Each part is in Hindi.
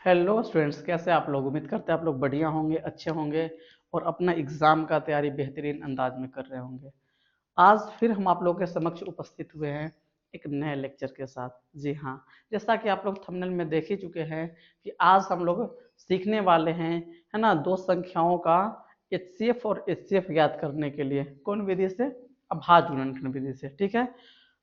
हेलो स्टूडेंट्स, कैसे आप लोग? उम्मीद करते हैं आप लोग बढ़िया होंगे, अच्छे होंगे और अपना एग्ज़ाम का तैयारी बेहतरीन अंदाज में कर रहे होंगे। आज फिर हम आप लोगों के समक्ष उपस्थित हुए हैं एक नए लेक्चर के साथ। जी हाँ, जैसा कि आप लोग थंबनेल में देख ही चुके हैं कि आज हम लोग सीखने वाले हैं, है ना, दो संख्याओं का एचसीएफ और एचसीएफ ज्ञात करने के लिए। कौन विधि से? अभाज्य गुणनखंड विधि से। ठीक है।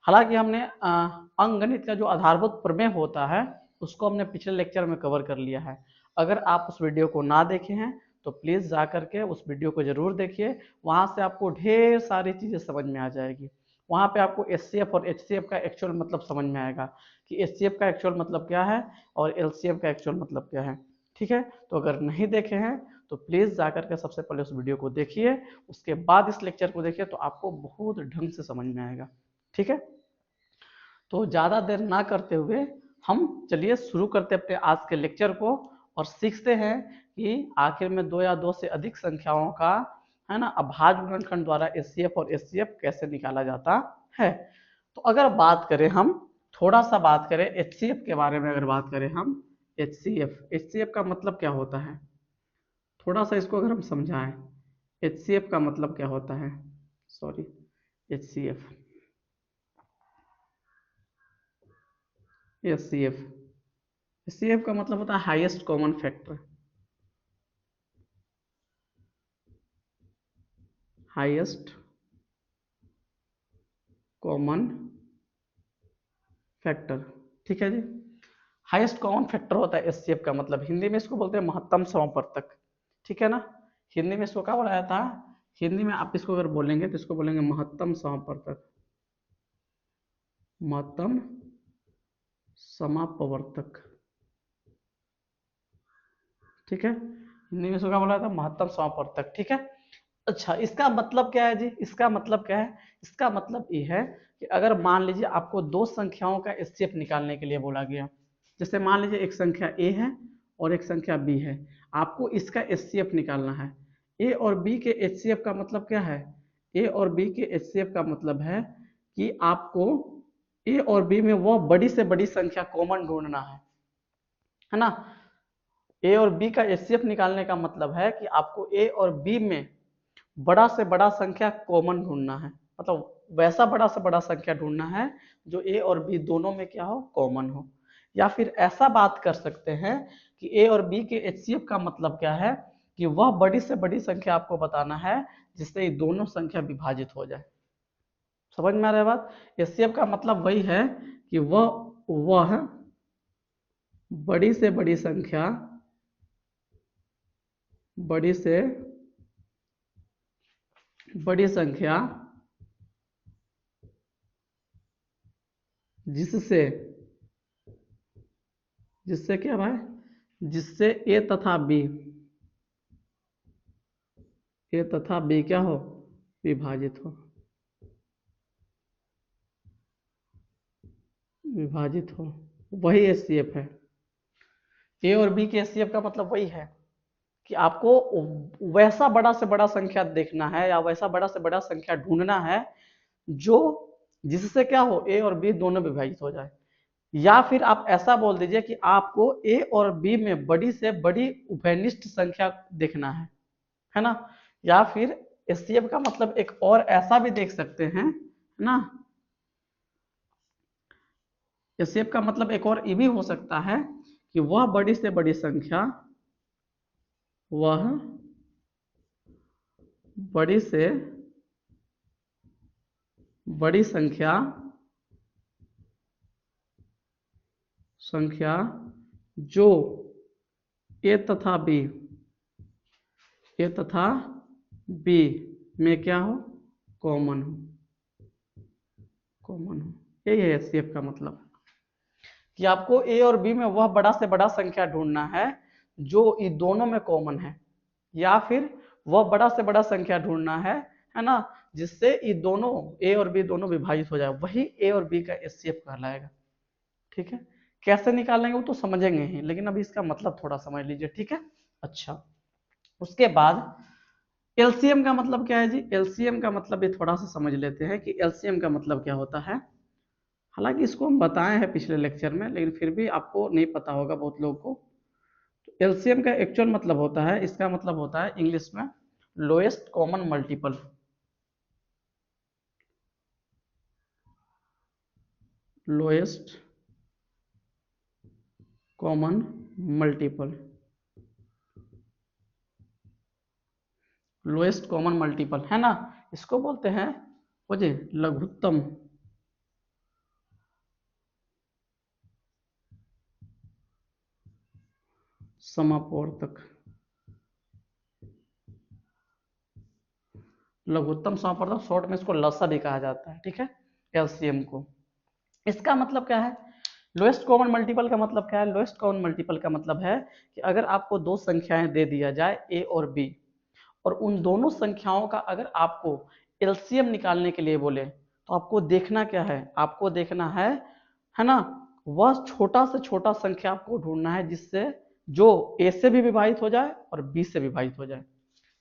हालांकि हमने अंकगणित का जो आधारभूत प्रमेय होता है उसको हमने पिछले लेक्चर में कवर कर लिया है। अगर आप उस वीडियो को ना देखे हैं तो प्लीज़ जा करके उस वीडियो को ज़रूर देखिए। वहाँ से आपको ढेर सारी चीज़ें समझ में आ जाएगी। वहाँ पे आपको एचसीएफ और एचसीएफ का एक्चुअल मतलब समझ में आएगा कि एचसीएफ का एक्चुअल मतलब क्या है और एलसीएफ का एक्चुअल मतलब क्या है। ठीक है। तो अगर नहीं देखे हैं तो प्लीज़ जा करके सबसे पहले उस वीडियो को देखिए, उसके बाद इस लेक्चर को देखिए तो आपको बहुत ढंग से समझ में आएगा। ठीक है। तो ज़्यादा देर ना करते हुए हम चलिए शुरू करते अपने आज के लेक्चर को और सीखते हैं कि आखिर में दो या दो से अधिक संख्याओं का, है ना, अभाज्य गुणनखंड द्वारा एचसीएफ और एचसीएफ कैसे निकाला जाता है। तो अगर बात करें, हम थोड़ा सा बात करें एचसीएफ के बारे में। अगर बात करें हम एचसीएफ का मतलब क्या होता है, थोड़ा सा इसको अगर हम समझाएं, एचसीएफ का मतलब क्या होता है, सॉरी, एचसीएफ एचसीएफ एचसीएफ का मतलब होता है highest common factor. Highest common factor. ठीक है जी। हाईएस्ट कॉमन फैक्टर होता है एचसीएफ का मतलब। हिंदी में इसको बोलते हैं महत्तम समवर्तक। ठीक है ना। हिंदी में इसको क्या बोला जाता है? हिंदी में आप इसको अगर बोलेंगे तो इसको बोलेंगे महत्तम समवर्तक, महत्तम समापवर्तक। ठीक है। हिंदी में इसको क्या बोला जाता है? महत्तम समापवर्तक। ठीक है। अच्छा, इसका मतलब क्या है जी? इसका मतलब क्या है? इसका मतलब ये है कि अगर मान लीजिए आपको दो संख्याओं का एचसीएफ निकालने के लिए बोला गया, जैसे मान लीजिए एक संख्या ए है और एक संख्या बी है, आपको इसका एचसीएफ निकालना है। ए और बी के एचसीएफ का मतलब क्या है? ए और बी के एचसीएफ का मतलब है कि आपको ए और बी में वो बड़ी से बड़ी संख्या कॉमन ढूंढना है ना। ए और बी का एचसीएफ निकालने का मतलब है कि आपको ए और बी में बड़ा से बड़ा संख्या कॉमन ढूंढना है, मतलब वैसा बड़ा से बड़ा संख्या ढूंढना है जो ए और बी दोनों में क्या हो, कॉमन हो। या फिर ऐसा बात कर सकते हैं कि ए और बी के एचसीएफ का मतलब क्या है कि वह बड़ी से बड़ी संख्या आपको बताना है जिससे ये दोनों संख्या विभाजित हो जाए। समझ में आ रहा है बात? एचसीएफ का मतलब वही है कि वह बड़ी से बड़ी संख्या, बड़ी से बड़ी संख्या जिससे जिससे क्या भाई, जिससे ए तथा बी क्या हो, विभाजित हो, विभाजित हो, वही एचसीएफ है। ए और बी के एचसीएफ का मतलब वही है कि आपको वैसा बड़ा से बड़ा संख्या देखना है या वैसा बड़ा से बड़ा संख्या ढूंढना है जो जिससे क्या हो, ए और बी दोनों विभाजित हो जाए। या फिर आप ऐसा बोल दीजिए कि आपको ए और बी में बड़ी से बड़ी उभयनिष्ठ संख्या देखना है ना। या फिर एचसीएफ का मतलब एक और ऐसा भी देख सकते हैं, है ना। एचसीएफ का मतलब एक और ये भी हो सकता है कि वह बड़ी से बड़ी संख्या, वह बड़ी से बड़ी संख्या जो ए तथा बी में क्या हो, कॉमन हो। यही है एचसीएफ का मतलब कि आपको ए और बी में वह बड़ा से बड़ा संख्या ढूंढना है जो ये दोनों में कॉमन है, या फिर वह बड़ा से बड़ा संख्या ढूंढना है ना, जिससे ये दोनों ए और बी दोनों विभाजित हो जाए, वही ए और बी का एचसीएफ कहलाएगा। ठीक है। कैसे निकालेंगे वो तो समझेंगे ही, लेकिन अभी इसका मतलब थोड़ा समझ लीजिए। ठीक है। अच्छा, उसके बाद एलसीएम का मतलब क्या है जी? एलसीएम का मतलब ये थोड़ा सा समझ लेते हैं कि एलसीएम का मतलब क्या होता है। हालांकि इसको हम बताए हैं पिछले लेक्चर में, लेकिन फिर भी आपको नहीं पता होगा बहुत लोगों को। एलसीएम का एक्चुअल मतलब होता है, इसका मतलब होता है इंग्लिश में lowest common multiple. Lowest common multiple, lowest common multiple है ना, इसको बोलते हैं वो जी लघुत्तम समापवर्तक। लघुत्तम समापवर्तक शॉर्ट में इसको लसा भी कहा जाता है, ठीक है, एलसीएम को। इसका मतलब क्या है, लोएस्ट कॉमन मल्टीपल का मतलब क्या है, लोएस्ट कॉमन मल्टीपल का मतलब है कि अगर आपको दो संख्याएं दे दिया जाए ए और बी, और उन दोनों संख्याओं का अगर आपको एलसीएम निकालने के लिए बोले तो आपको देखना क्या है, आपको देखना है ना, वह छोटा से छोटा संख्या आपको ढूंढना है जिससे जो ए से भी विभाजित हो जाए और बी से विभाजित हो जाए।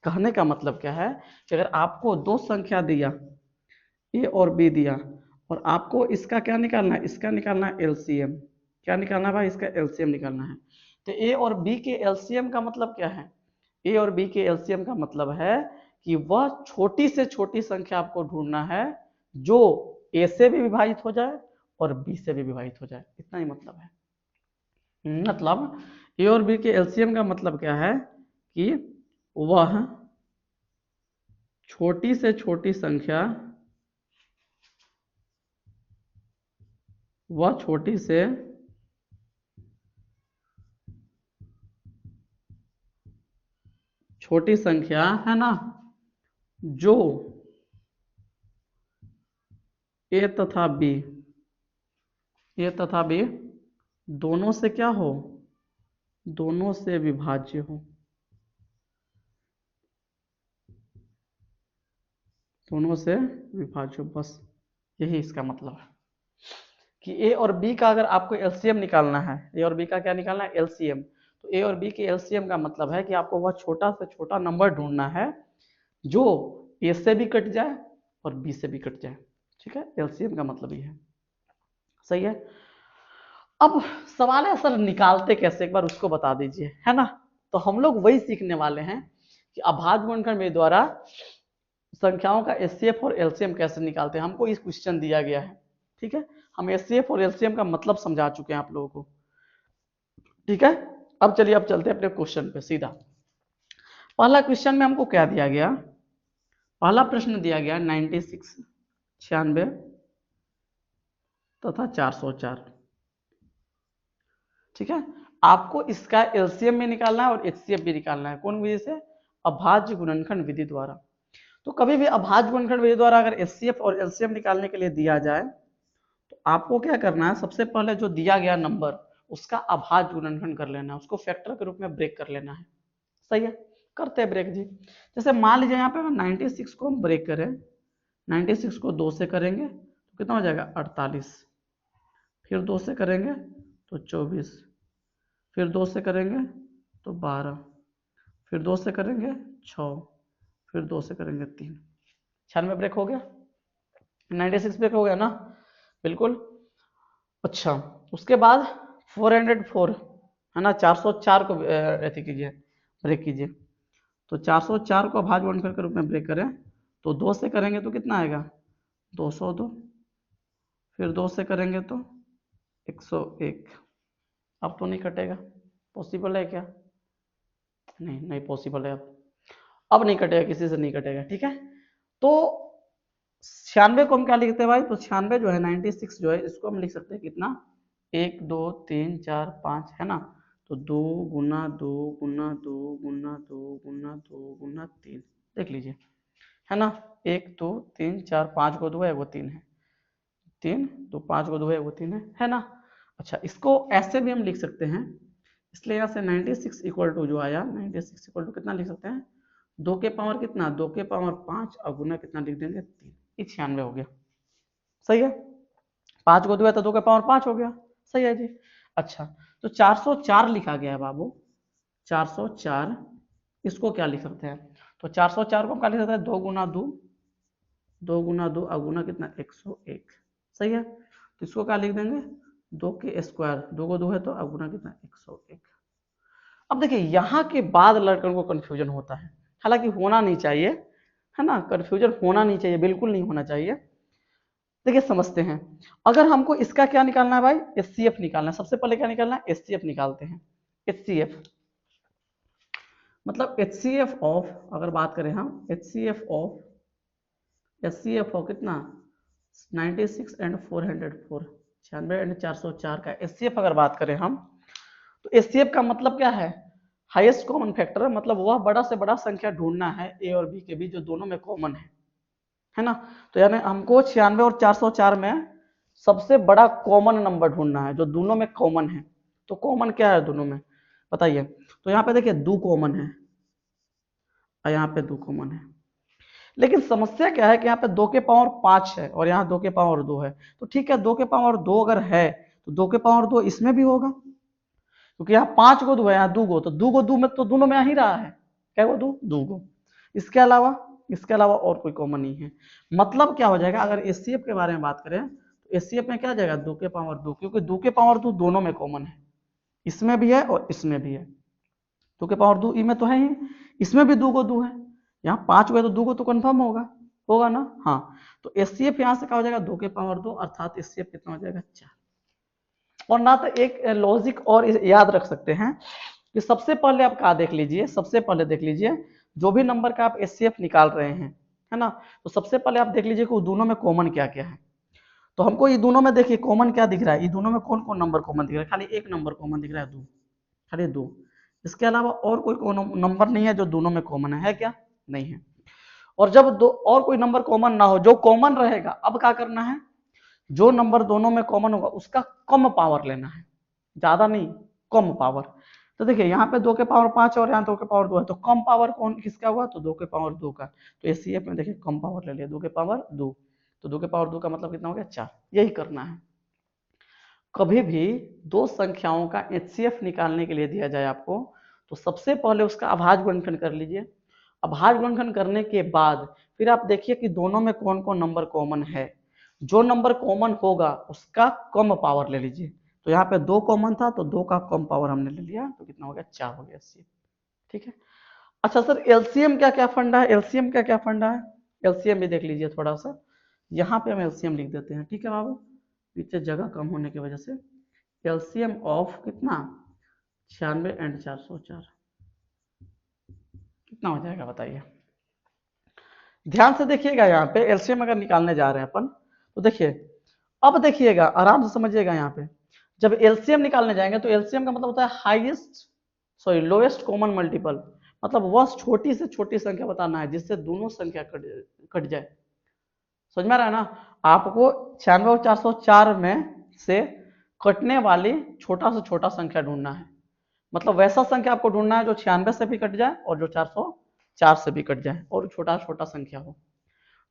कहने का मतलब क्या है कि अगर आपको दो संख्या दिया ए और बी दिया और आपको इसका क्या निकालना है, इसका निकालना है एलसीएम। क्या निकालना है भाई, इसका एलसीएम निकालना है। तो ए और बी के एलसीएम का मतलब क्या है, ए और बी के एलसीएम का मतलब है कि वह छोटी से छोटी संख्या आपको ढूंढना है जो ए से भी विभाजित हो जाए और बी से भी विभाजित हो जाए, इतना ही मतलब है। मतलब ए और बी के एलसीएम का मतलब क्या है कि वह छोटी से छोटी संख्या, वह छोटी से छोटी संख्या है ना जो ए तथा बी, ए तथा बी दोनों से क्या हो, दोनों से विभाज्य हो, दोनों से विभाज्य हो, बस यही इसका मतलब है कि ए और बी का अगर आपको एलसीएम निकालना है, ए और बी का क्या निकालना है, एलसीएम, तो ए और बी के एलसीएम का मतलब है कि आपको वह छोटा से छोटा नंबर ढूंढना है जो ए से भी कट जाए और बी से भी कट जाए, ठीक है, एलसीएम का मतलब ये है, सही है। अब सवाल है सर निकालते कैसे, एक बार उसको बता दीजिए, है ना। तो हम लोग वही सीखने वाले हैं कि अभाज्य गुणनखंड विधि द्वारा संख्याओं का एचसीएफ और एलसीएम कैसे निकालते हैं, हमको इस क्वेश्चन दिया गया है, ठीक है। हम एचसीएफ और एलसीएम का मतलब समझा चुके हैं आप लोगों को, ठीक है। अब चलिए अब चलते हैं अपने क्वेश्चन पे सीधा। पहला क्वेश्चन में हमको क्या दिया गया, पहला प्रश्न दिया गया 96, 96 तथा 404, ठीक है। आपको इसका एलसीएम भी निकालना है और एचसीएफ भी निकालना है, कौन विधि से, अभाज्य गुणनखंड विधि द्वारा। तो कभी भी अभाज्य गुणनखंड विधि द्वारा अगर एचसीएफ और एलसीएम निकालने के लिए दिया जाए तो आपको क्या करना है, सबसे पहले जो दिया गया नंबर उसका अभाज्य गुणनखंड कर लेना है, उसको फैक्टर के रूप में ब्रेक कर लेना है, सही है। करते हैं ब्रेक जी। जैसे मान लीजिए यहाँ पे 96 को हम ब्रेक करें, 96 को 2 से करेंगे तो कितना हो जाएगा 48, फिर 2 से करेंगे तो 24, फिर 2 से करेंगे तो 12, फिर 2 से करेंगे 6, फिर 2 से करेंगे 3, 96 ब्रेक हो गया, 96 ब्रेक हो गया ना, बिल्कुल। अच्छा, उसके बाद 404 है ना, 404 को ऐसे कीजिए, ब्रेक कीजिए। तो 404 को अभाज्य गुणनखंड के रूप में ब्रेक करें तो 2 से करेंगे तो कितना आएगा 202, फिर 2 से करेंगे तो 101। अब तो नहीं कटेगा, पॉसिबल है क्या, नहीं नहीं पॉसिबल है, अब नहीं कटेगा, किसी से नहीं कटेगा, ठीक है। तो 96 को हम क्या लिखते हैं भाई, तो 96 जो है 96 जो है इसको हम लिख सकते हैं कितना, 1 2 3 4 5 है ना, तो 2 गुना 2 गुना 2 गुना 2 गुना 2 गुना 3, देख लीजिए, है ना, 1 2 3 4 5 को 2 है वो 3 है, 3 तो 5 को 2 है वो 3 है ना। अच्छा, इसको ऐसे भी हम लिख सकते हैं, इसलिए यहाँ से 96 इक्वल टू जो आया 96 इक्वल टू कितना लिख सकते हैं, 2 के पावर कितना, 2 के पावर 5 और गुना कितना लिख देंगे 3, ये 96 हो गया, सही है। 5 को 2 है तो 2 के पावर 5 हो गया, सही है जी। अच्छा, तो 404 लिखा गया है बाबू, 404 इसको क्या लिख सकते हैं, तो 404 को क्या लिख सकते हैं, 2 गुना 2, 2 गुना 2 अगुना कितना 101, सही है। तो इसको क्या लिख देंगे 2 के स्क्वायर, 2 को 2 है तो अगुना कितना 101। अब देखिए यहाँ के बाद लड़कों को कंफ्यूजन होता है, हालांकि होना नहीं चाहिए, है ना, कंफ्यूजन होना नहीं चाहिए, बिल्कुल नहीं होना चाहिए। देखिए समझते हैं, अगर हमको इसका क्या निकालना है भाई, एचसीएफ निकालना है। सबसे पहले क्या निकालना है, एचसीएफ निकालते हैं। एचसीएफ मतलब एचसीएफ ऑफ, अगर बात करें हम एचसीएफ ऑफ कितना 96 एंड 404, 96 एंड 404 का एचसीएफ अगर बात करें हम, तो एचसीएफ का मतलब क्या है, हाईएस्ट कॉमन फैक्टर, मतलब वह बड़ा से बड़ा संख्या ढूंढना है ए और बी के बीच जो दोनों में कॉमन है ना। तो यानी हमको 96 और 404 में सबसे बड़ा कॉमन नंबर ढूंढना है जो दोनों में कॉमन है। तो कॉमन क्या है दोनों में बताइए, तो यहाँ पे देखिए 2 कॉमन है और यहाँ पे 2 कॉमन है, लेकिन समस्या क्या है कि यहाँ पे 2 के पावर 5 है और यहाँ 2 के पावर 2 है। तो ठीक है, 2 के पावर 2 अगर है तो 2 के पावर 2 इसमें भी होगा, क्योंकि यहाँ 5 गो 2 है, यहाँ 2 गो, तो 2 गो 2 में तो दोनों में आ ही रहा है, क्या वो 2 गो। इसके अलावा और कोई कॉमन नहीं है। मतलब क्या हो जाएगा, अगर एचसीएफ के बारे में बात करें तो एचसीएफ में क्या आ जाएगा 2 के पावर 2, क्योंकि 2 के पावर 2 दोनों में कॉमन है, इसमें भी है और इसमें भी है। 2 के पावर 2 ई में तो है ही, इसमें भी 2 गो 2 है, यहाँ 5 गो है तो 2 गो तो कंफर्म होगा ना। हाँ, तो एचसीएफ यहाँ से क्या हो जाएगा 2 के पावर 2, अर्थात एचसीएफ कितना हो जाएगा 4। और ना तो एक लॉजिक और याद रख सकते हैं कि सबसे पहले आप क्या देख लीजिए, सबसे पहले देख लीजिए जो भी नंबर का आप एचसीएफ निकाल रहे हैं, है ना, तो सबसे पहले आप देख लीजिए कि दोनों में कॉमन क्या क्या है। तो हमको ये दोनों में देखिए कॉमन क्या दिख रहा है, ये दोनों में कौन कौन नंबर कॉमन दिख रहा है, खाली एक नंबर कॉमन दिख रहा है 2, खाली 2। इसके अलावा और कोई नंबर नहीं है जो दोनों में कॉमन है क्या, नहीं है। और जब दो और कोई नंबर कॉमन ना हो, जो कॉमन रहेगा, अब क्या करना है, जो नंबर दोनों में कॉमन होगा उसका कम पावर लेना है, ज्यादा नहीं, कम पावर। तो देखिए यहाँ पे 2 के पावर 5 और यहाँ 2 के पावर 2 है, तो कम पावर कौन किसका हुआ, तो 2 के पावर 2 का। तो एचसीएफ में देखिए कम पावर ले लिया 2 के पावर 2, तो 2 के पावर 2 का मतलब कितना हो गया 4। यही करना है। कभी भी दो संख्याओं का एचसीएफ निकालने के लिए दिया जाए आपको, तो सबसे पहले उसका अभाज्य गुणनखंड कर लीजिए। अभाज्य गुणनखंड करने के बाद फिर आप देखिए कि दोनों में कौन कौन नंबर कॉमन है, जो नंबर कॉमन होगा उसका कम पावर ले लीजिए। तो यहाँ पे 2 कॉमन था तो 2 का कम पावर हमने ले लिया, तो कितना हो गया 4 हो गया एचसीएफ। ठीक है। अच्छा सर एलसीएम क्या क्या फंडा है, एलसीएम क्या क्या फंडा है, एलसीएम भी देख लीजिए थोड़ा सा। यहाँ पे हम एलसीएम लिख देते हैं, ठीक है बाबू, पीछे जगह कम होने की वजह से। एलसीएम ऑफ कितना 96 एंड 404 कितना हो जाएगा बताइए। ध्यान से देखिएगा, यहाँ पे एलसीएम अगर निकालने जा रहे हैं अपन, तो देखिए अब देखिएगा आराम से समझिएगा। यहाँ पे जब एलसीएम निकालने जाएंगे तो एलसीएम का मतलब होता है लोएस्ट कॉमन मल्टीपल, मतलब वह छोटी से छोटी संख्या बताना है जिससे दोनों संख्या कट जाए। समझ में आ रहा है ना, आपको 96 और 404 में से कटने वाली छोटा से छोटा संख्या ढूंढना है, मतलब वैसा संख्या आपको ढूंढना है जो 96 से भी कट जाए और जो 404 से भी कट जाए और छोटा छोटा संख्या हो।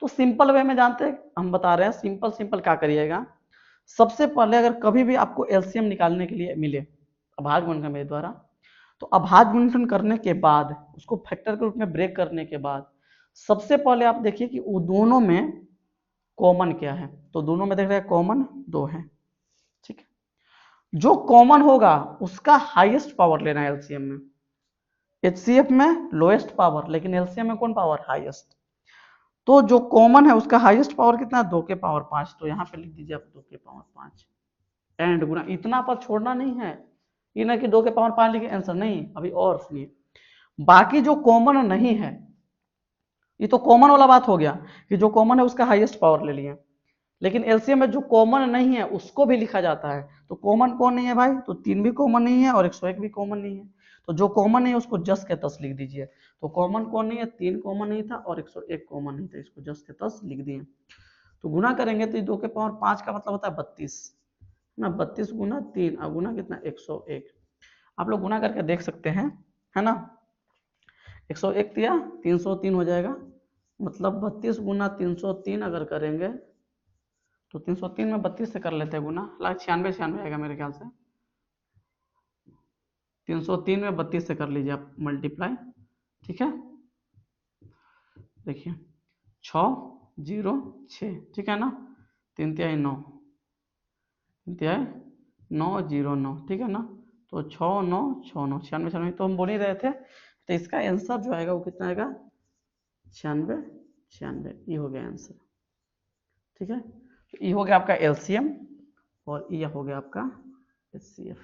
तो सिंपल वे में जानते हैं, हम बता रहे हैं सिंपल क्या करिएगा। सबसे पहले अगर कभी भी आपको एलसीएम निकालने के लिए मिले अभाज्य गुणनखंड मेरे द्वारा, तो अभाज्य गुणनखंड करने के बाद उसको फैक्टर के रूप में ब्रेक करने के बाद सबसे पहले आप देखिए कि वो दोनों में कॉमन क्या है, तो दोनों में देख रहे हैं कॉमन 2 है। ठीक है, जो कॉमन होगा उसका हाईएस्ट पावर लेना है एलसीएम में। एचसीएफ में लोएस्ट पावर, लेकिन एलसीएम में कौन पावर हाईएस्ट, तो जो कॉमन है उसका हाईएस्ट पावर कितना है 2 के पावर 5, तो यहाँ पे लिख दीजिए आप 2 के पावर 5 एंड गुना, इतना पर छोड़ना नहीं है, ये ना कि 2 के पावर 5 लिखे आंसर, नहीं, अभी और सुनिए। बाकी जो कॉमन नहीं है, ये तो कॉमन वाला बात हो गया कि जो कॉमन है उसका हाईएस्ट पावर ले लिए, लेकिन एलसीएम में जो कॉमन नहीं है उसको भी लिखा जाता है। तो कॉमन कौन नहीं है भाई, तो 3 भी कॉमन नहीं है और 101 भी कॉमन नहीं है, तो जो कॉमन नहीं है उसको जस के तस लिख दीजिए। तो कॉमन कौन नहीं है, 3 कॉमन नहीं था और 101 कॉमन नहीं था, इसको जस के तस लिख दिए। तो गुना करेंगे तो 2 के पावर 5 का मतलब होता है 32 ना, 32 गुना 3 और गुना कितना 101, आप लोग गुना करके देख सकते हैं, है ना। 101 दिया 303 हो जाएगा, मतलब 32 गुना 303 अगर करेंगे तो 303 में 32 से कर लेते हैं गुना, लाख 96 आएगा मेरे ख्याल से। 303 में 32 से कर लीजिए आप मल्टीप्लाई, ठीक है। देखिए 606, ठीक है ना, 3 तिहाई 9, 3 तिहाई 909, ठीक है ना, तो 6 9 6 9 96 96 तो हम बोल ही रहे थे। तो इसका आंसर जो आएगा वो कितना आएगा 96 96, ये हो गया आंसर। ठीक है, तो ये हो गया आपका एलसीएम और ये हो गया आपका एचसीएफ।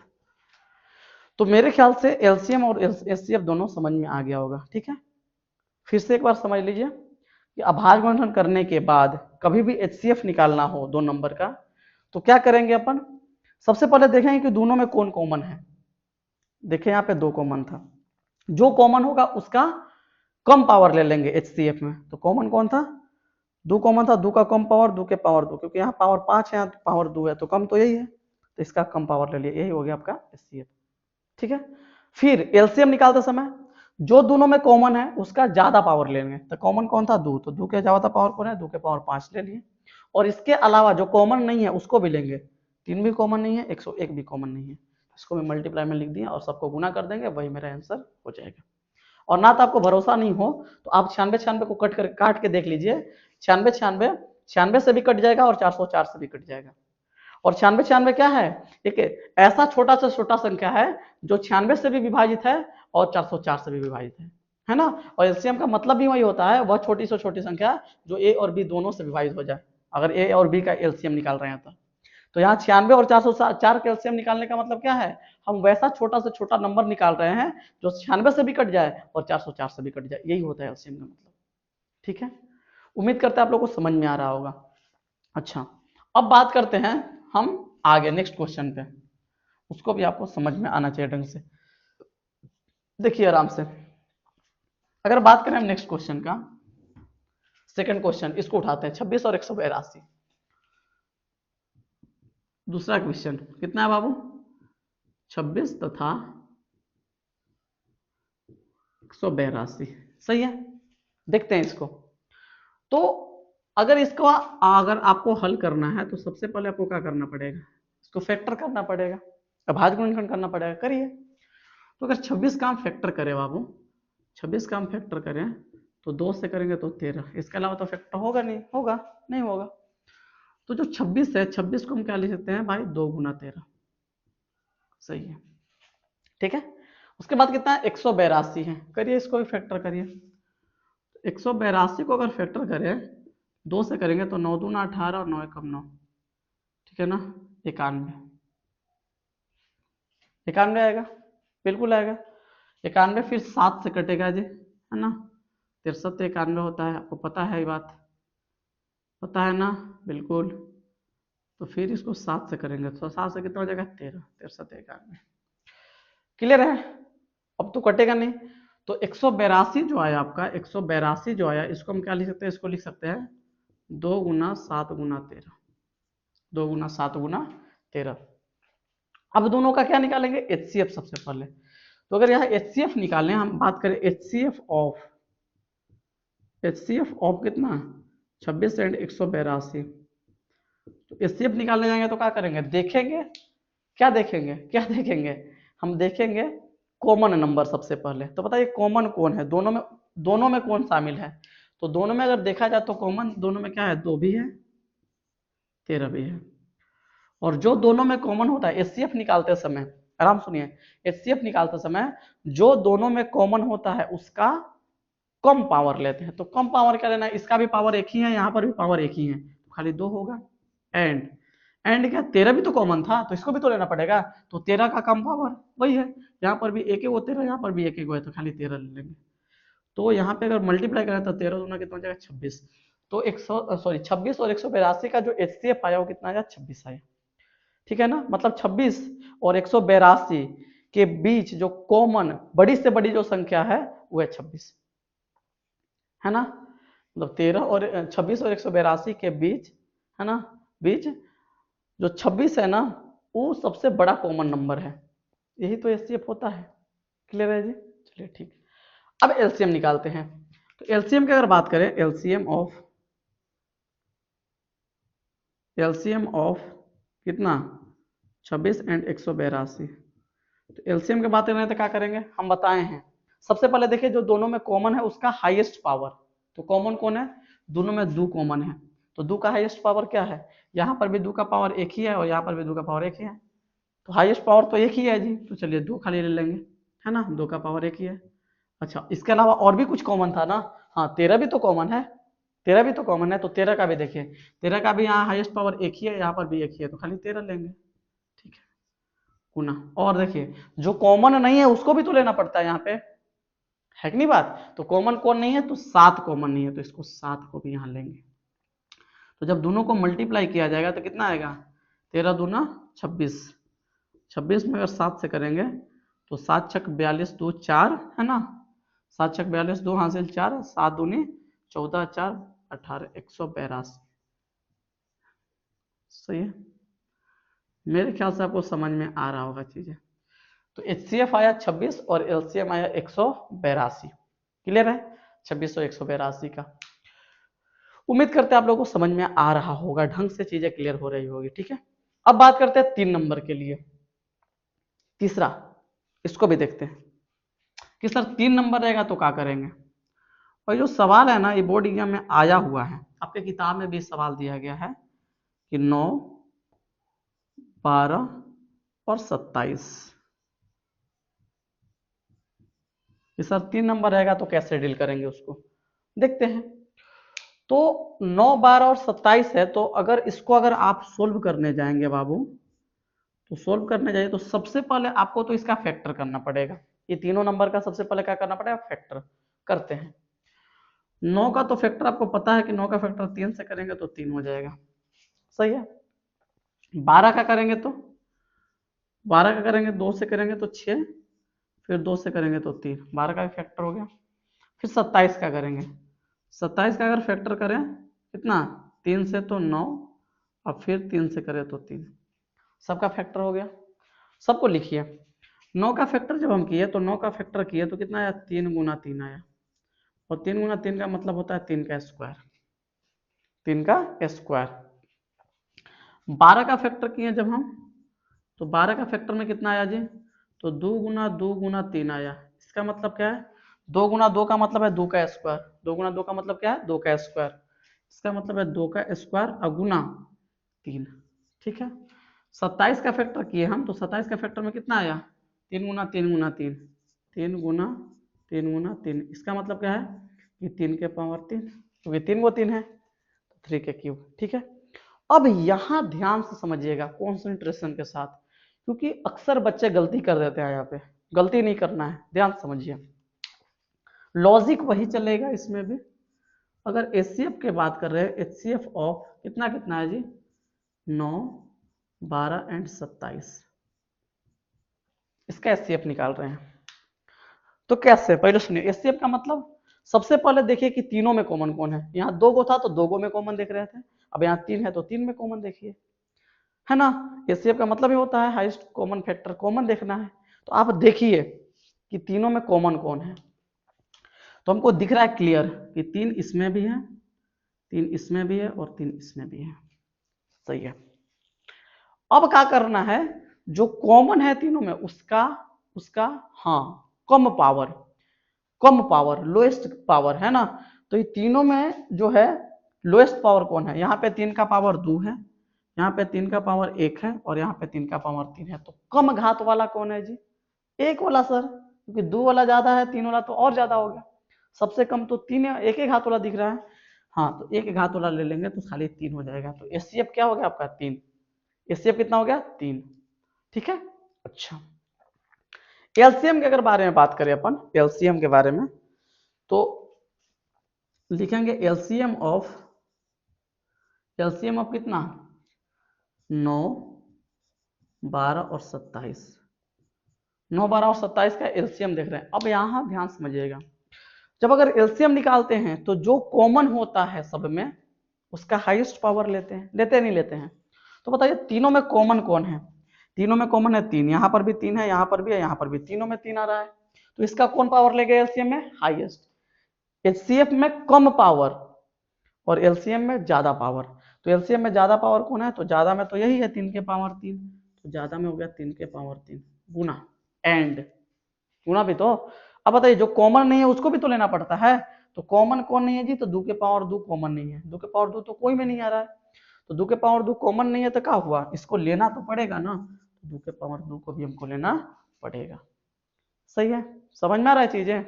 तो मेरे ख्याल से एलसीएम और एचसीएफ दोनों समझ में आ गया होगा। ठीक है, फिर से एक बार समझ लीजिए कि अभाज्य गुणनखंड करने के बाद कभी भी एचसीएफ निकालना हो 2 नंबर का, तो क्या करेंगे अपन, सबसे पहले देखेंगे कि दोनों में कौन कॉमन है। देखिए यहाँ पे 2 कॉमन था, जो कॉमन होगा उसका कम पावर ले लेंगे एचसीएफ में। तो कॉमन कौन था, 2 कॉमन था, 2 का कम पावर 2 के पावर 2, क्योंकि यहाँ पावर 5 है, यहाँ पावर 2 है, तो कम तो यही है, तो इसका कम पावर ले लिया, यही हो गया आपका एचसीएफ। ठीक है, फिर एलसीएम निकालते समय जो दोनों में कॉमन है उसका ज्यादा पावर लेंगे। तो कॉमन कौन था 2, तो 2 के ज्यादा पावर कौन है, 2 के पावर 5 ले लिए। और इसके अलावा जो कॉमन नहीं है उसको भी लेंगे, 3 भी कॉमन नहीं है, 101 भी कॉमन नहीं है, इसको मैं मल्टीप्लाई में लिख दिया और सबको गुना कर देंगे, वही मेरा आंसर हो जाएगा। और ना तो आपको भरोसा नहीं हो तो आप 96 96 को काट के देख लीजिए, 96 96 96 से भी कट जाएगा और 404 से भी कट जाएगा। और 96 96 क्या है, एक ऐसा छोटा से छोटा संख्या है जो 96 से भी विभाजित है और 404 से भी विभाजित है ना। और एलसीएम का मतलब भी वही होता है, वह छोटी से छोटी संख्या जो ए और बी दोनों से विभाजित हो जाए, अगर ए और बी का एलसीएम निकाल रहे हैं तो यहाँ 96 और 404 का एलसीएम निकालने का मतलब क्या है, हम वैसा छोटा से छोटा नंबर निकाल रहे हैं जो 96 से भी कट जाए और 404 से भी कट जाए, यही होता है एलसीएम का मतलब। ठीक है, उम्मीद करते हैं आप लोगों को समझ में आ रहा होगा। अच्छा, अब बात करते हैं हम आगे नेक्स्ट क्वेश्चन पे, उसको भी आपको समझ में आना चाहिए ढंग से। देखिए आराम से, अगर बात करें हम नेक्स्ट क्वेश्चन का, सेकंड क्वेश्चन इसको उठाते हैं, 26 और 182। दूसरा क्वेश्चन कितना है बाबू, 26 तथा 182, सही है। देखते हैं इसको। तो अगर आपको हल करना है तो सबसे पहले आपको क्या करना पड़ेगा, इसको फैक्टर करना पड़ेगा, अभाज्य गुणनखंड करना पड़ेगा, करिए। तो अगर 26 का हम फैक्टर करें बाबू, 26 का हम फैक्टर करें तो 2 से करेंगे तो 13, इसके अलावा तो फैक्टर होगा नहीं, नहीं होगा। तो जो 26 है, 26 को हम क्या लिख सकते हैं भाई, 2 गुना 13, सही है। ठीक है, उसके बाद कितना है, 182 है, करिए इसको भी फैक्टर करिए। 182 को अगर फैक्टर करें 2 से करेंगे तो 9 दूना 18 और 9 एकम 9, ठीक है ना, 91, 91 आएगा, बिल्कुल आएगा 91। फिर 7 से कटेगा जी, है ना, 63 तो 91 होता है, आपको पता है ये बात, पता है ना, बिल्कुल। तो फिर इसको 7 से करेंगे तो 7 से कितना हो जाएगा, 13, 63 91, क्लियर है। अब तो कटेगा नहीं, तो 182 जो आया आपका, 182 जो आया, इसको हम क्या लिख सकते हैं, इसको लिख सकते हैं 2 गुना 7 गुना 13, 2 गुना 7 गुना 13। अब दोनों का क्या निकालेंगे, एचसीएफ सबसे पहले। तो अगर यहाँ एचसीएफ निकालें, हम बात करें एचसीएफ ऑफ कितना, 26 एंड 182। तो एचसीएफ निकालने जाएंगे तो क्या करेंगे, देखेंगे, क्या देखेंगे, हम देखेंगे कॉमन नंबर सबसे पहले। तो बताइए कॉमन कौन है, दोनों में कौन शामिल है। तो दोनों में अगर देखा जाए तो कॉमन दोनों में क्या है, 2 भी है 13 भी है। और जो दोनों में कॉमन होता है एचसीएफ निकालते समय, आराम सुनिए, एचसीएफ निकालते समय जो दोनों में कॉमन होता है उसका कम पावर लेते हैं। तो कम पावर क्या लेना है, इसका भी पावर एक ही है, यहाँ पर भी पावर एक ही है, तो खाली 2 होगा। एंड क्या, 13 भी तो कॉमन था तो इसको भी तो लेना पड़ेगा, तो 13 का कम पावर वही है, यहाँ पर भी एक वो 13, यहाँ पर भी एक है, तो खाली 13 ले लेंगे। तो यहाँ पे अगर मल्टीप्लाई करें तो 13 दूना कितना हो जाएगा, 26। तो 26 और 182 का जो एचसीएफ आया वो कितना आया, 26 आया। ठीक है ना, मतलब 26 और 182 के बीच जो कॉमन बड़ी से बड़ी जो संख्या है वो है 26, है ना, मतलब 13 और 26 और 182 के बीच, है ना, बीच जो 26 है ना वो सबसे बड़ा कॉमन नंबर है, यही तो एचसीएफ होता है। क्लियर है जी, चलिए ठीक। अब एलसीएम निकालते हैं। तो एलसीएम की अगर बात करें, एलसीएम ऑफ कितना, 26 एंड 182। तो एलसीएम की बात करें तो क्या करेंगे, हम बताए हैं सबसे पहले देखिए जो दोनों में कॉमन है उसका हाईएस्ट पावर। तो कॉमन कौन है, दोनों में 2 कॉमन है, तो 2 का हाईएस्ट पावर क्या है, यहाँ पर भी 2 का पावर एक ही है और यहाँ पर भी 2 का पावर एक ही है, तो हाईएस्ट पावर तो एक ही है जी, तो चलिए 2 खाली ले लेंगे, है ना, 2 का पावर एक ही है। अच्छा, इसके अलावा और भी कुछ कॉमन था ना, हाँ 13 भी तो कॉमन है, 13 भी तो कॉमन है, तो 13 का भी देखिए, 13 का भी यहाँ हाईएस्ट पावर एक ही है, यहाँ पर भी एक ही है, तो खाली 13 लेंगे, ठीक है, गुना। और देखिए जो कॉमन नहीं है उसको भी तो लेना पड़ता है यहाँ पे, है कि नहीं बात, तो कॉमन कौन नहीं है, तो 7 कॉमन नहीं है, तो इसको 7 को भी यहाँ लेंगे। तो जब दोनों को मल्टीप्लाई किया जाएगा तो कितना आएगा, 13 दूना 26, 26 में अगर 7 से करेंगे तो 7 छक 42 2 4, है ना, 7 छक 42 2 हासिल 4, 7 दूनी 14 4 18, 182। सही है, मेरे ख्याल से आपको समझ में आ रहा होगा चीजें। तो HCF आया 26 और LCM आया 182। क्लियर है, 26 और 182 का। उम्मीद करते हैं आप लोगों को समझ में आ रहा होगा, ढंग से चीजें क्लियर हो रही होगी, ठीक है। अब बात करते हैं 3 नंबर के लिए, तीसरा, इसको भी देखते हैं कि सर 3 नंबर रहेगा तो क्या करेंगे। और जो सवाल है ना, ये बोर्ड एग्जाम में आया हुआ है, आपके किताब में भी सवाल दिया गया है कि 9 12 और 27, ये सर 3 नंबर रहेगा तो कैसे डील करेंगे उसको देखते हैं। तो 9 12 और 27 है, तो अगर इसको अगर आप सोल्व करने जाएंगे बाबू, तो सोल्व करने जाइए तो सबसे पहले आपको तो इसका फैक्टर करना पड़ेगा, ये तीनों नंबर का सबसे पहले क्या करना पड़ेगा, फैक्टर करते हैं। 9 का तो फैक्टर आपको पता है कि 9 का फैक्टर 3 से करेंगे तो 3 हो जाएगा, सही है। 12 का करेंगे तो 12 का करेंगे 2 से करेंगे तो 6, फिर 2 से करेंगे तो 3, 12 का भी फैक्टर हो गया। फिर 27 का करेंगे, 27 का अगर फैक्टर करें कितना, 3 से तो 9, और फिर 3 से करें तो 3, सबका फैक्टर हो गया। सबको लिखिए, 9 का फैक्टर जब हम किए तो 9 का फैक्टर किए तो कितना आया, 3 गुना 3 आया, और 3 गुना 3 का मतलब होता है 3 का स्क्वायर, 3 का स्क्वायर। 12 का फैक्टर किए जब हम, तो 12 का फैक्टर में कितना आया जी, तो 2 गुना 3 आया, इसका मतलब क्या है, 2 गुना 2 का मतलब है 2 का स्क्वायर, 2 गुना 2 का मतलब क्या है, 2 का स्क्वायर, इसका मतलब है 2 का स्क्वायर अगुना 3, ठीक है। 27 का फैक्टर किए हम, तो 27 का फैक्टर में कितना आया, 3 गुना 3 गुना 3, 3 गुना 3 गुना 3, इसका मतलब क्या है कि 3 के पावर 3, क्योंकि 3 को 3 है, 3 के क्यूब, ठीक है। अब यहां ध्यान से समझिएगा कॉन्सेंट्रेशन के साथ, क्योंकि अक्सर बच्चे गलती कर देते हैं, यहाँ पे गलती नहीं करना है, ध्यान समझिए, लॉजिक वही चलेगा इसमें भी। अगर HCF की बात कर रहे हैं, HCF ऑफ कितना कितना है जी, 9 12 एंड 27, इसका HCF निकाल रहे हैं। तो कैसे, पहले सुनिए, HCF का मतलब सबसे पहले देखिए कि तीनों में कॉमन कौन है, यहाँ 2 को था तो 2 में कॉमन देख रहे थे, अब यहाँ 3 है तो 3 में कॉमन देखिए, है ना। HCF का मतलब ही होता है हाईएस्ट कॉमन फैक्टर, कॉमन देखना है। तो आप देखिए कि तीनों में कॉमन कौन है, तो हमको दिख रहा है क्लियर कि 3 इसमें भी है, 3 इसमें भी है, और 3 इसमें भी है, सही है। अब क्या करना है, जो कॉमन है तीनों में उसका उसका हाँ कम पावर, कम पावर लोएस्ट पावर, है ना। तो ये तीनों में जो है लोएस्ट पावर कौन है, यहाँ पे 3 का पावर 2 है, यहाँ पे 3 का पावर 1 है, और यहाँ पे 3 का पावर 3 है, तो कम घात वाला कौन है जी, 1 वाला सर, क्योंकि 2 वाला ज्यादा है, 3 वाला तो और ज्यादा हो गया, सबसे कम तो 3 है, 1 घात वाला दिख रहा है, हाँ तो 1 घात वाला ले लेंगे तो खाली 3 हो जाएगा, तो HCF क्या हो गया आपका 3, HCF कितना हो गया 3, ठीक है। अच्छा, LCM के अगर बारे में बात करें अपन, LCM के बारे में, तो लिखेंगे LCM ऑफ कितना, 9 12 और 27, 9 12 और 27 का LCM देख रहे हैं। अब यहाँ ध्यान समझिएगा, जब अगर LCM निकालते हैं तो जो कॉमन होता है सब में उसका हाईएस्ट पावर लेते हैं, लेते नहीं लेते हैं, तो बताइए तीनों में कॉमन कौन है, तीनों में कॉमन है 3, यहाँ पर भी 3 है, यहाँ पर भी है, यहाँ पर भी, तीनों में 3 आ रहा है, तो इसका कौन पावर ले गया LCM में, हाईएस्ट। HCF में कम पावर और LCM में ज्यादा पावर, तो LCM में ज्यादा पावर कौन है, तो ज्यादा में तो यही है 3 के पावर 3, तो ज्यादा में हो गया 3 के पावर 3 गुना एंड गुना भी तो। अब बताइए जो कॉमन नहीं है उसको भी तो लेना पड़ता है, तो कॉमन कौन नहीं है जी, तो 2 के पावर 2 कॉमन नहीं है, 2 के पावर 2 तो कोई में नहीं आ रहा है, तो 2 के पावर 2 कॉमन नहीं है, तो क्या हुआ, इसको लेना तो पड़ेगा ना, तो 2 के पावर 2 को भी हमको लेना पड़ेगा। सही है, समझ में आ रहा है चीजें।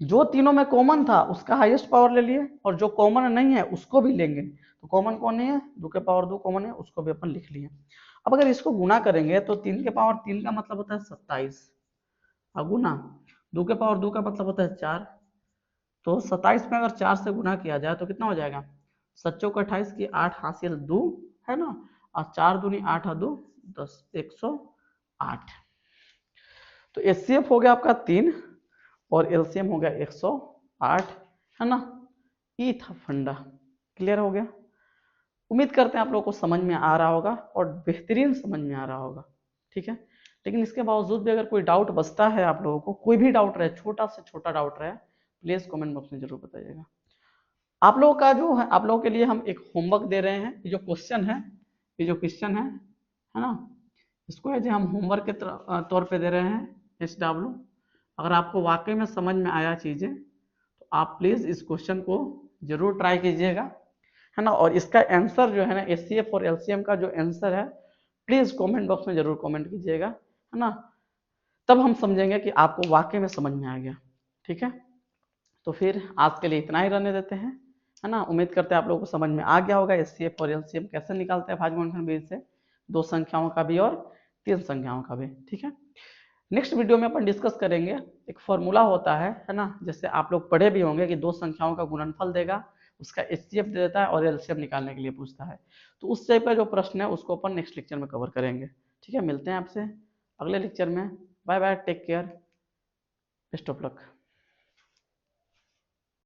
जो तीनों में कॉमन था उसका हाईएस्ट पावर ले लिए, और जो कॉमन नहीं है उसको भी लेंगे। तो कॉमन कौन नहीं है, 2 के पावर 2 कॉमन है, उसको भी अपन लिख लिए। अब अगर इसको गुणा करेंगे तो 3 के पावर 3 का मतलब होता है 27, और गुना 2 के पावर 2 का मतलब होता है 4। तो 27 में अगर 4 से गुना किया जाए तो कितना हो जाएगा, 7 चौक 28 की 8 हासिल 2 है ना, और 4 दूनी 8 और 2 10, 108। तो एचसीएफ हो गया आपका 3 और एलसीएम हो गया 108, है ना। ये था फंडा, क्लियर हो गया। उम्मीद करते हैं आप लोगों को समझ में आ रहा होगा और बेहतरीन समझ में आ रहा होगा, ठीक है। लेकिन इसके बावजूद भी अगर कोई डाउट बचता है आप लोगों को, कोई भी डाउट रहे, छोटा से छोटा डाउट रहे, प्लीज कमेंट बॉक्स में जरूर बताइएगा। आप लोगों का जो है, आप लोगों के लिए हम एक होमवर्क दे रहे हैं। ये जो क्वेश्चन है, ये जो क्वेश्चन है ना, इसको है जो हम होमवर्क के तौर पे दे रहे हैं SW। अगर आपको वाकई में समझ में आया चीजें तो आप प्लीज इस क्वेश्चन को जरूर ट्राई कीजिएगा, है ना। और इसका आंसर जो है ना, एचसीएफ और एलसीएम का जो आंसर है, प्लीज कमेंट बॉक्स में जरूर कमेंट कीजिएगा, है ना। तब हम समझेंगे कि आपको वाकई में समझ में आ गया, ठीक है। तो फिर आज के लिए इतना ही रहने देते हैं, है ना। उम्मीद करते हैं आप लोगों को समझ में आ गया होगा एचसीएफ और एलसीएम कैसे निकालते हैं भाज्य गुणनफल विधि से, 2 संख्याओं का भी और 3 संख्याओं का भी, ठीक है। नेक्स्ट वीडियो में अपन डिस्कस करेंगे, एक फॉर्मूला होता है ना, जैसे आप लोग पढ़े भी होंगे कि 2 संख्याओं का गुणनफल देगा, उसका एचसीएफ दे देता है और एलसीएम निकालने के लिए पूछता है। तो उस टाइप का जो प्रश्न है उसको अपन नेक्स्ट लेक्चर में कवर करेंगे, ठीक है। मिलते हैं आपसे अगले लेक्चर में। Bye bye, take care, best of luck.